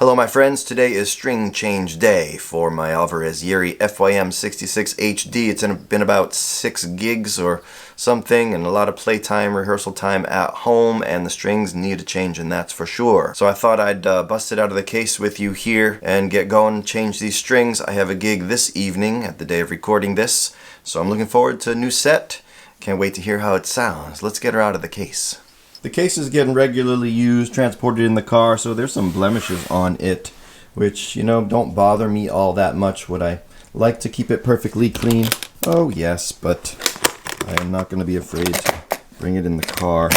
Hello my friends, today is string change day for my Alvarez Yairi FYM66HD. It's been about 6 gigs or something and a lot of playtime, rehearsal time at home, and the strings need a change, and that's for sure. So I thought I'd bust it out of the case with you here and get going and change these strings. I have a gig this evening at the day of recording this, so I'm looking forward to a new set. Can't wait to hear how it sounds. Let's get her out of the case. The case is getting regularly used, transported in the car, so there's some blemishes on it, which, you know, don't bother me all that much. Would I like to keep it perfectly clean? Oh yes, but I am not going to be afraid to bring it in the car.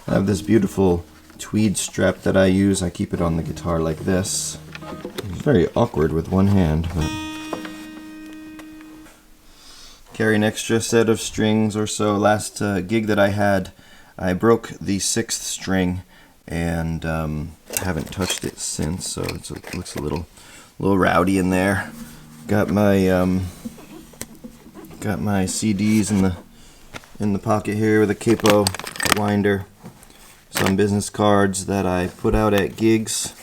I have this beautiful tweed strap that I use. I keep it on the guitar like this. It's very awkward with one hand, but carry an extra set of strings or so. Last gig that I had, I broke the 6th string and haven't touched it since, so it looks a little rowdy in there. Got my CDs in the pocket here with a capo, a winder, some business cards that I put out at gigs.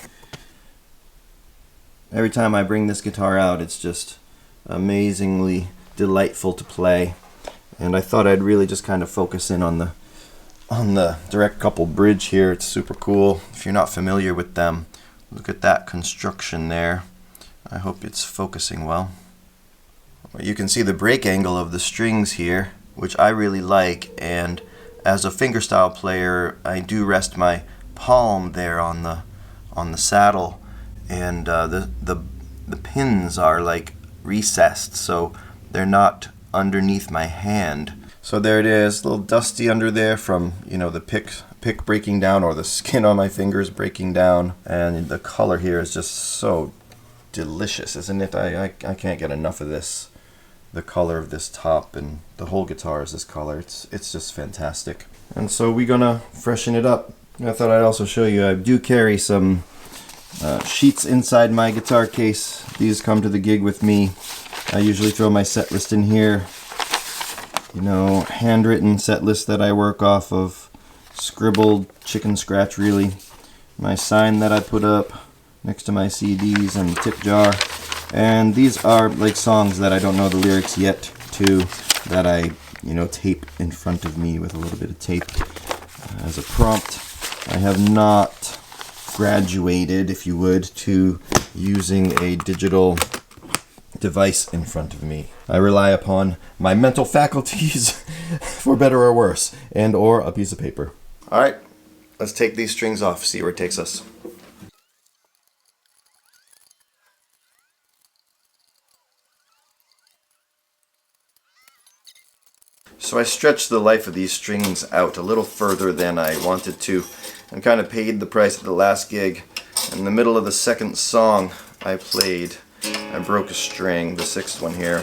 Every time I bring this guitar out, it's just amazingly delightful to play, and I thought I'd really just kind of focus in on the direct couple bridge here. It's super cool. If you're not familiar with them, look at that construction there. I hope it's focusing well. You can see the break angle of the strings here, which I really like, and as a fingerstyle player I do rest my palm there on the saddle, and the pins are like recessed, so they're not underneath my hand. So there it is, a little dusty under there from, you know, the pick breaking down, or the skin on my fingers breaking down. And the color here is just so delicious, isn't it? I can't get enough of this. The color of this top, and the whole guitar is this color. It's just fantastic. And so we're gonna freshen it up. I thought I'd also show you, I do carry some sheets inside my guitar case. These come to the gig with me. I usually throw my set list in here, you know, handwritten set list that I work off of, scribbled, chicken scratch really, my sign that I put up next to my CDs, and the tip jar. And these are like songs that I don't know the lyrics yet to, that I, you know, tape in front of me with a little bit of tape as a prompt. I have not graduated, if you would, to using a digital device in front of me. I rely upon my mental faculties for better or worse, and or a piece of paper. Alright, let's take these strings off, see where it takes us. So I stretched the life of these strings out a little further than I wanted to, and kind of paid the price at the last gig. In the middle of the second song I played, I broke a string, the 6th one here,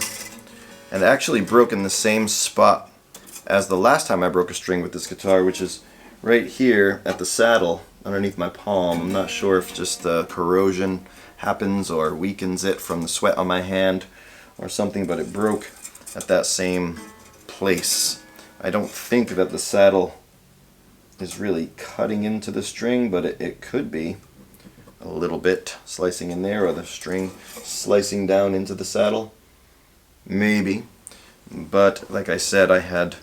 and actually broke in the same spot as the last time I broke a string with this guitar, which is right here at the saddle underneath my palm. I'm not sure if just the corrosion happens or weakens it from the sweat on my hand or something, but it broke at that same place. I don't think that the saddle is really cutting into the string, but it could be a little bit slicing in there, or the string slicing down into the saddle, maybe. But like I said, I had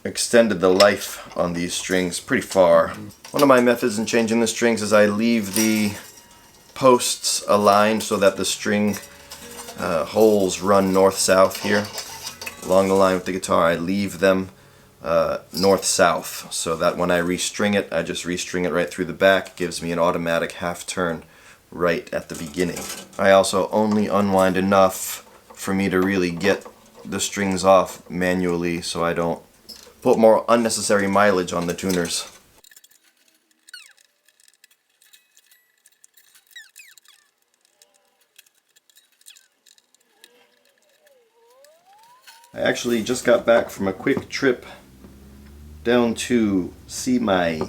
extended the life on these strings pretty far. One of my methods in changing the strings is I leave the posts aligned so that the string holes run north-south here along the line with the guitar. I leave them north-south, so that when I restring it, I just restring it right through the back. It gives me an automatic half turn right at the beginning. I also only unwind enough for me to really get the strings off manually, so I don't put more unnecessary mileage on the tuners. I actually just got back from a quick trip down to see my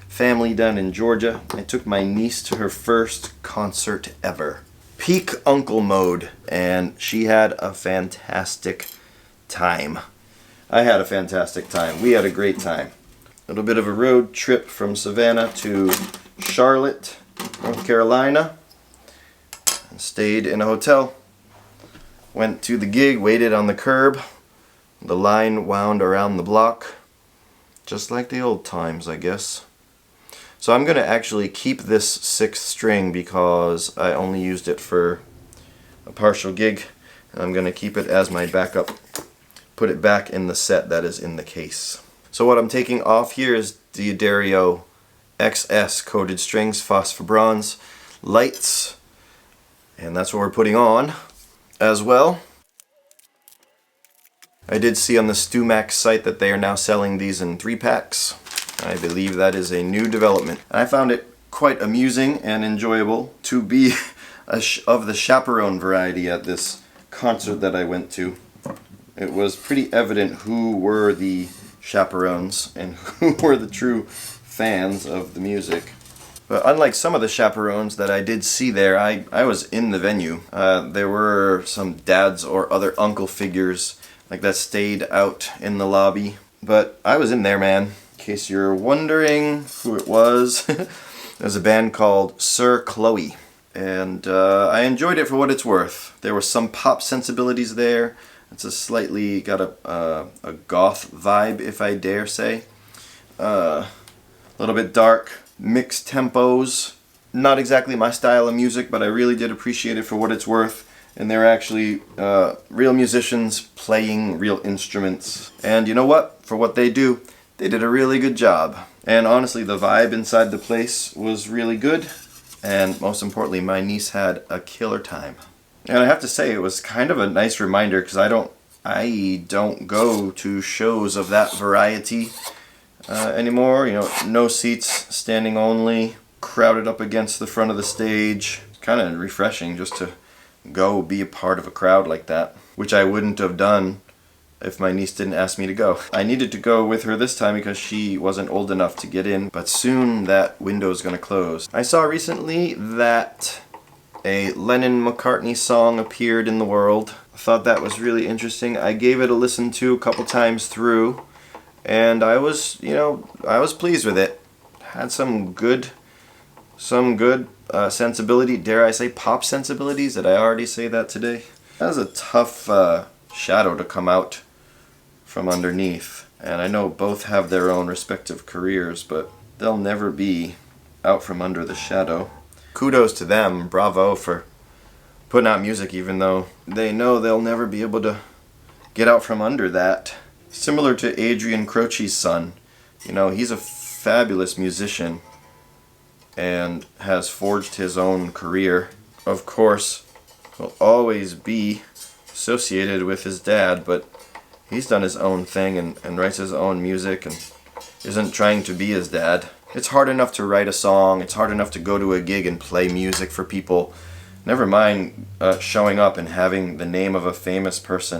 family down in Georgia. I took my niece to her first concert ever. Peak uncle mode, and she had a fantastic time. I had a fantastic time. We had a great time. A little bit of a road trip from Savannah to Charlotte, North Carolina, and stayed in a hotel. Went to the gig, waited on the curb. The line wound around the block, just like the old times, I guess. So I'm going to actually keep this 6th string because I only used it for a partial gig. I'm going to keep it as my backup. Put it back in the set that is in the case. So what I'm taking off here is the Dario XS coated strings, phosphor bronze lights, and that's what we're putting on as well. I did see on the StewMax site that they are now selling these in 3-packs. I believe that is a new development. I found it quite amusing and enjoyable to be of the chaperone variety at this concert that I went to. It was pretty evident who were the chaperones and who were the true fans of the music. But unlike some of the chaperones that I did see there, I was in the venue. There were some dads or other uncle figures like that stayed out in the lobby. But I was in there, man. In case you're wondering who it was, there's a band called Sir Chloe. And I enjoyed it for what it's worth. There were some pop sensibilities there. It's a slightly got a goth vibe, if I dare say. A little bit dark, mixed tempos. Not exactly my style of music, but I really did appreciate it for what it's worth. And they're actually real musicians playing real instruments. And you know what? For what they do, they did a really good job. And honestly, the vibe inside the place was really good. And most importantly, my niece had a killer time. And I have to say, it was kind of a nice reminder because I don't go to shows of that variety anymore. You know, no seats, standing only, crowded up against the front of the stage. Kind of refreshing just to go be a part of a crowd like that, which I wouldn't have done if my niece didn't ask me to go. I needed to go with her this time because she wasn't old enough to get in, but soon that window is going to close. I saw recently that a Lennon-McCartney song appeared in the world. I thought that was really interesting. I gave it a listen to a couple times through, and I was pleased with it. Had some good sensibility, dare I say pop sensibilities. Did I already say that today? That was a tough shadow to come out from underneath. And I know both have their own respective careers, but they'll never be out from under the shadow. Kudos to them, bravo for putting out music even though they know they'll never be able to get out from under that. Similar to Adrian Croce's son. You know, he's a fabulous musician and has forged his own career. Of course, will always be associated with his dad, but he's done his own thing and writes his own music and isn't trying to be his dad. It's hard enough to write a song, it's hard enough to go to a gig and play music for people. Never mind showing up and having the name of a famous person.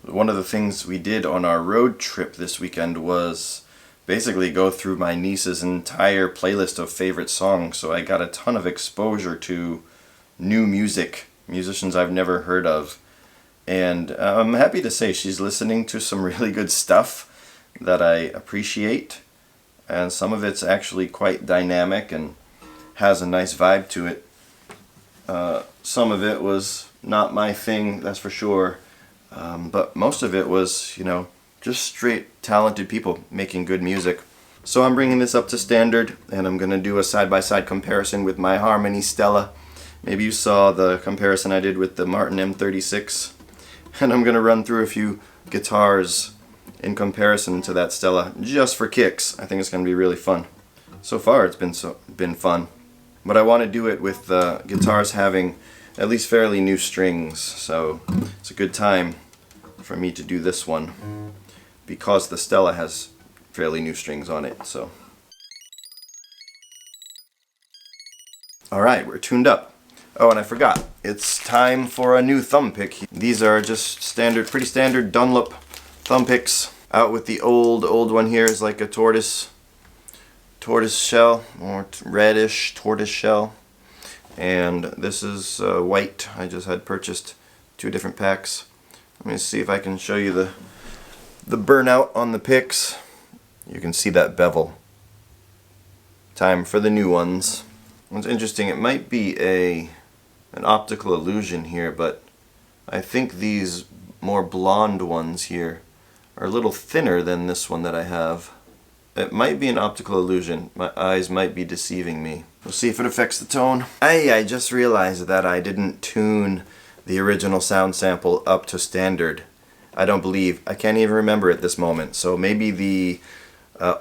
One of the things we did on our road trip this weekend was basically go through my niece's entire playlist of favorite songs, so I got a ton of exposure to new music, musicians I've never heard of. And I'm happy to say she's listening to some really good stuff that I appreciate, and some of it's actually quite dynamic and has a nice vibe to it. Some of it was not my thing, that's for sure. But most of it was, just straight talented people making good music. So I'm bringing this up to standard, and I'm going to do a side-by-side comparison with my Harmony Stella. Maybe you saw the comparison I did with the Martin M36. And I'm going to run through a few guitars in comparison to that Stella, just for kicks. I think it's going to be really fun. So far it's been fun. But I want to do it with the guitars having at least fairly new strings, so it's a good time for me to do this one because the Stella has fairly new strings on it. So alright, we're tuned up. Oh, and I forgot, it's time for a new thumb pick. These are just pretty standard Dunlop thumb picks. Out with the old one here is like a tortoise shell, or reddish tortoise shell. And this is white. I just had purchased two different packs. Let me see if I can show you the burnout on the picks. You can see that bevel. Time for the new ones. What's interesting, it might be an optical illusion here, but I think these more blonde ones here are a little thinner than this one that I have. It might be an optical illusion. My eyes might be deceiving me. We'll see if it affects the tone. I just realized that I didn't tune the original sound sample up to standard. I can't even remember at this moment. So maybe the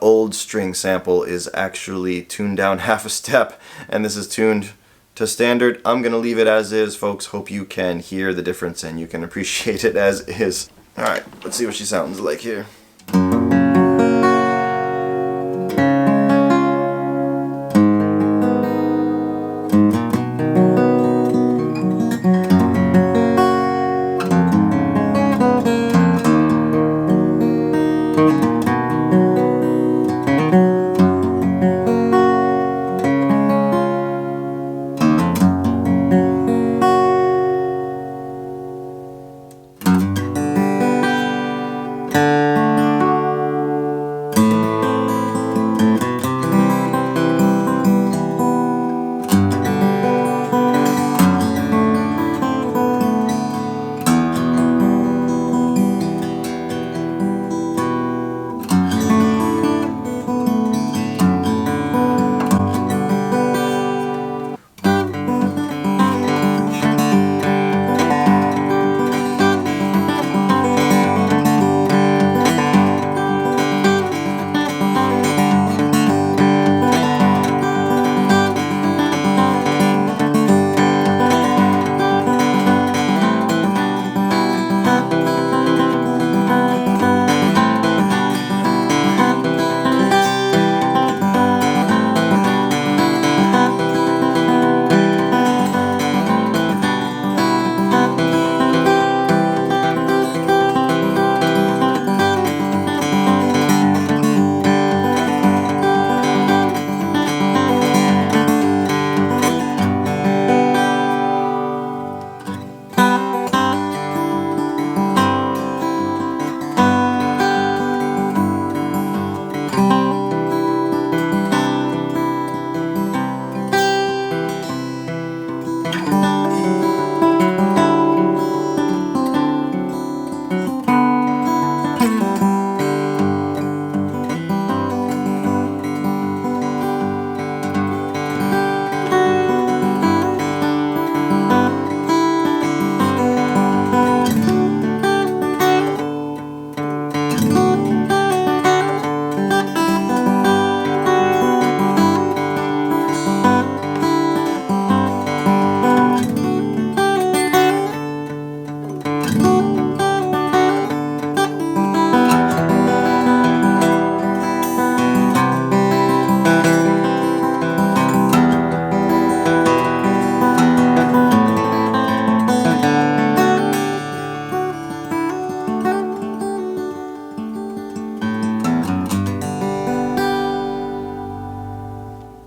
old string sample is actually tuned down half a step and this is tuned to standard. I'm gonna leave it as is, folks. Hope you can hear the difference and you can appreciate it as is. Alright, let's see what she sounds like here.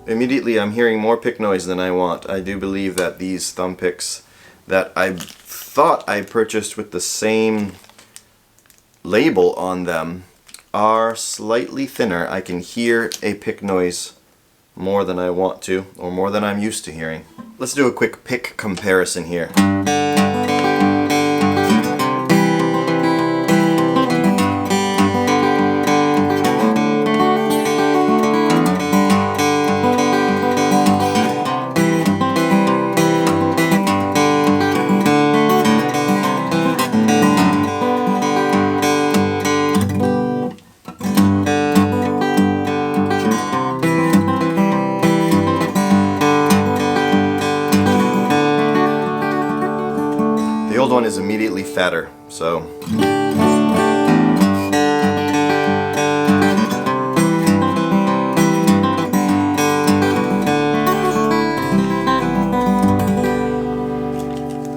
Immediately I'm hearing more pick noise than I want. I do believe that these thumb picks that I thought I purchased with the same label on them are slightly thinner. I can hear a pick noise more than I want to, or more than I'm used to hearing. Let's do a quick pick comparison here. The old one is immediately fatter, so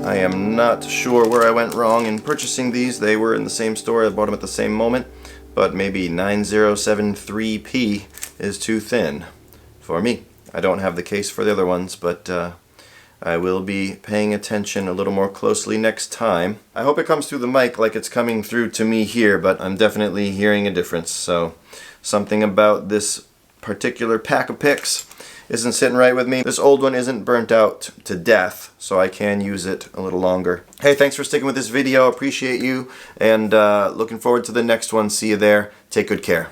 I am not sure where I went wrong in purchasing these. They were in the same store, I bought them at the same moment, but maybe 9073P is too thin for me. I don't have the case for the other ones, but I will be paying attention a little more closely next time. I hope it comes through the mic like it's coming through to me here, but I'm definitely hearing a difference. So something about this particular pack of picks isn't sitting right with me. This old one isn't burnt out to death, so I can use it a little longer. Hey, thanks for sticking with this video. Appreciate you, and looking forward to the next one. See you there. Take good care.